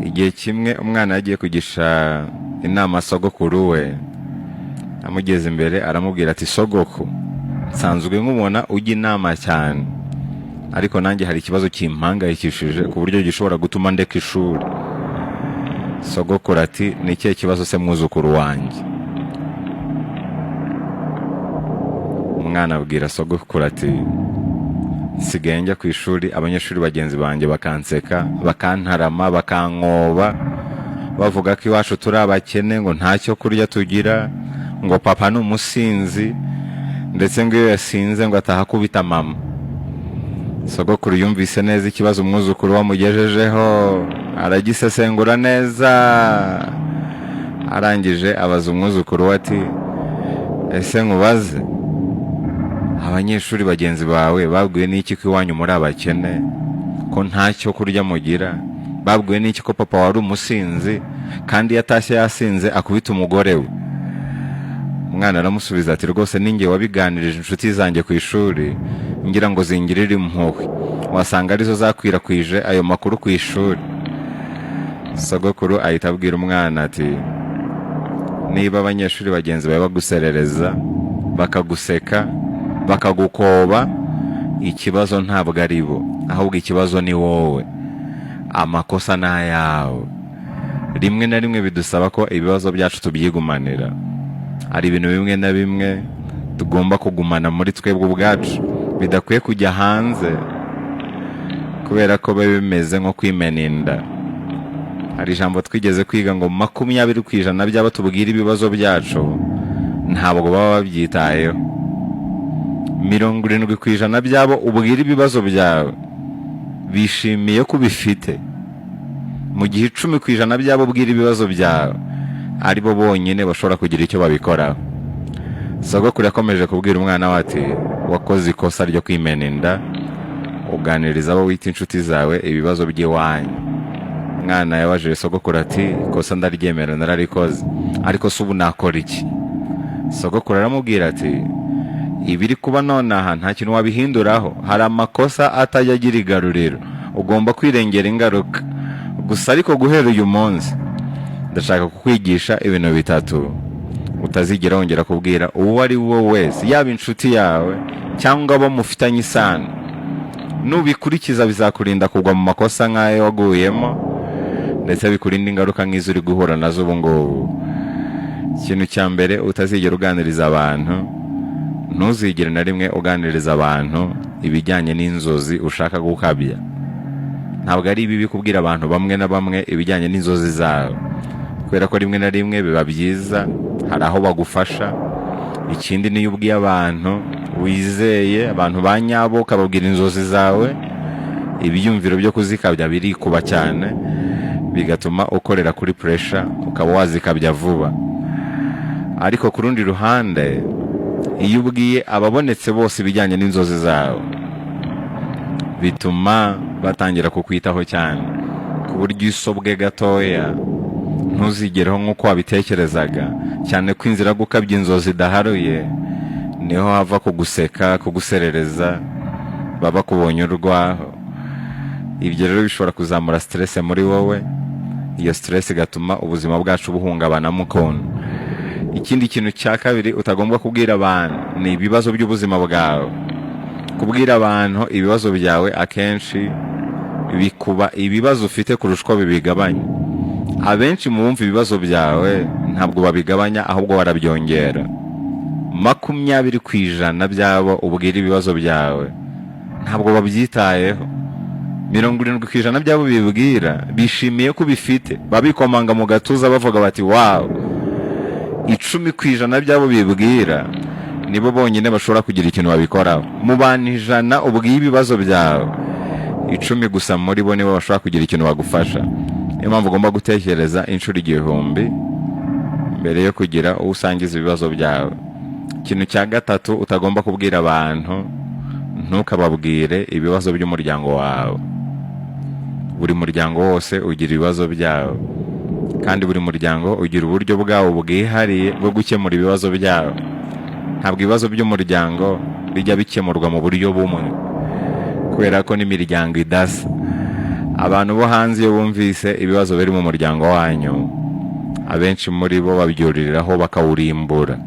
Igihe kimwe umwana yagiye kugisha inama sogokuru we, amugeze imbere aramubwira ati sogoko, nsanzwe nkubona ujya inama cyane, ariko nanjye hari ikibazo kimpangayikishije ku buryo gishobora gutuma ndeka ishuri. Sogokuru ati ni ikihe kibazo se mwuzukuru wanjye? Umwana abwira sogokuru ati nsigaye njya ku ishuri, abanyeshuri bagenzi banjye bakanseka, bakantarama, bakankoba, bavuga ko iwacu turi abakene, ngo ntacyo kurya tugira, ngo papa ni umusinzi, ndetse ngo iyo yasinze ngo ataha kubita mama. Sogokuru yumvise neza ikibazo umwuzukuru wamugejejeho, aragisesengura neza, arangije abaza umwuzukuru we ati ese nkubaze, abanyeshuri bagenzi bawe babwiwe n'iki ko iwanyu muri abakene, ko ntacyo kurya mugira? Babwiwe n'iki ko papa wari umusinzi, kandi iyo atashye yasinze akubita umugore we? Umwana aramusubiza ati rwose ninjye wabiganirije inshuti zanjye ku ishuri, ngira ngo zingirire impuhwe, wasanga arizo zakwirakwije ayo makuru ku ishuri. Sogokuru ahita abwira umwana ati niba abanyeshuri bagenzi bawe baguserereza, bakaguseka, bakagukoba, ikibazo ntabwo ari bo, ahubwo ikibazo ni wowe, amakosa ni ayawe. Rimwe na rimwe bidusaba ko ibibazo byacu tubyigumanira. Hari ibintu bimwe na bimwe tugomba kugumana muri twebwe ubwacu, bidakwiye kujya hanze, kubera ko biba bimeze nko kwimena inda. Hari ijambo twigeze kwiga ngo 20% by'abo tubwira ibibazo byacu ntabwo baba babyitayeho. 70% by'abo ubwira ibibazo byawe bishimiye ko ubifite, mu gihe 10% by'abo ubwira ibibazo byawe ari bo bonyine bashobora kugira icyo babikoraho. Sogokuru yakomeje kubwira umwana we ati wakoze ikosa ryo kwimena inda, uganiriza abo wita inshuti zawe ibibazo by'iwanyu. Umwana yabajije sogokuru ati ikosa ndaryemera, nararikoze, ariko se ubu nakora iki? Sogokuru aramubwira ati ibiri kuba nonaha nta kintu wabihinduraho, hari amakosa atajya agira igaruriro, ugomba kwirengera ingaruka. Gusa ariko guhera uyu munsi ndashaka kukwigisha ibintu bitatu utazigera wongera kubwira uwo ari wo wese, yaba inshuti yawe cyangwa abo mufitanye isano. Nubikurikiza bizakurinda kugwa mu makosa nk'ayo waguyemo, ndetse bikurinda ingaruka nk'izo uri guhura nazo ubu ngubu. Ikintu cya mbere, utazigera uganiriza abantu, ntuzigere na rimwe uganiriza abantu ibijyanye n'inzozi ushaka gukabya. Ntabwo ari bibi kubwira abantu bamwe na bamwe ibijyanye n'inzozi zawe, kubera ko rimwe na rimwe biba byiza, hari aho bagufasha. Ikindi, niyo ubwiye abantu wizeye, abantu ba nyabo, ukababwira inzozi zawe, ibyumviro byo kuzikabya birikuba cyane, bigatuma ukorera kuri pressure, ukaba wazikabya vuba. Ariko ku rundi ruhande, iyo ubwiye ababonetse bose ibijyanye n'inzozi zawe, bituma batangira kukwitaho cyane, ku buryo isobwe gatoya ntuzigereho nk'uko wabitekerezaga, cyane ko inzira gukabya inzozi idaharuye niho hava kuguseka, kuguserereza, baba kubonye urwaho. Ibyo rero bishobora kuzamura stress muri wowe, iyo stress igatuma ubuzima bwacu buhungabana mukuntu. Ikindi kintu cya kabiri utagomba kubwira abantu ni ibibazo by'ubuzima bwawe. Kubwira abantu ibibazo byawe akenshi bikuba ibibazo ufite kurusha uko bibigabanya. Abenshi mu bumva ibibazo byawe ntabwo babigabanya, ahubwo barabyongera. 20% by'abo ubwira ibibazo byawe ntabwo babyitayeho. 70% by'abo bibwira bishimiye ko bifite, babikomanga mu gatuza bavuga bati wow. 10% by'abo bibwira nibo bonyine bashobora kugira ikintu babikoraho. Mu bantu 100 ubwiye ibibazo byawe, 10 gusa muri bo nibo bashobora kugira ikintu bagufasha. Niyo mpamvu ugomba gutekereza inshuro 1000 mbere yo kugira usangiza ibibazo byawe. Ikintu cya gatatu utagomba kubwira abantu, ntukababwire ibibazo by'umuryango wawe. Buri muryango wose ugira ibibazo byawe, kandi buri muryango ugira uburyo bwawo bwihariye bwo gukemura ibibazo byawe. Ntabwo ibibazo by'umuryango bijya bikemurwa mu buryo bumwe, kubera ko n'imiryango idasa. abantu bo hanze iyo bumvise ibibazo biri mu muryango wanyu, abenshi muri bo babyuririraho bakawurimbura.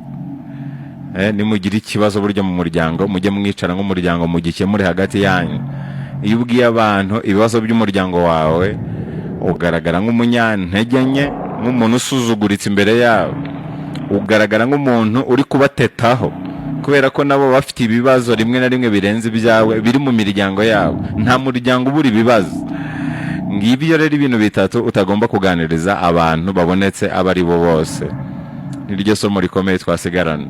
Nimugira ikibazo buryo mu muryango, mujye mwicara nk'umuryango mugikemure hagati yanyu. Iyo ubwiye abantu ibibazo by'umuryango wawe, ugaragara nk'umunyantege nke, nk'umuntu usuzuguritse imbere yabo, ugaragara nk'umuntu uri kubatetaho, kubera ko nabo bafite ibibazo rimwe na rimwe birenze ibyawe biri mu miryango yabo. Nta muryango ubura ibibazo. Ngibyo rero ibintu bitatu utagomba kuganiriza abantu babonetse abo ari bo bose. Niryo somo rikomeye twasigarana.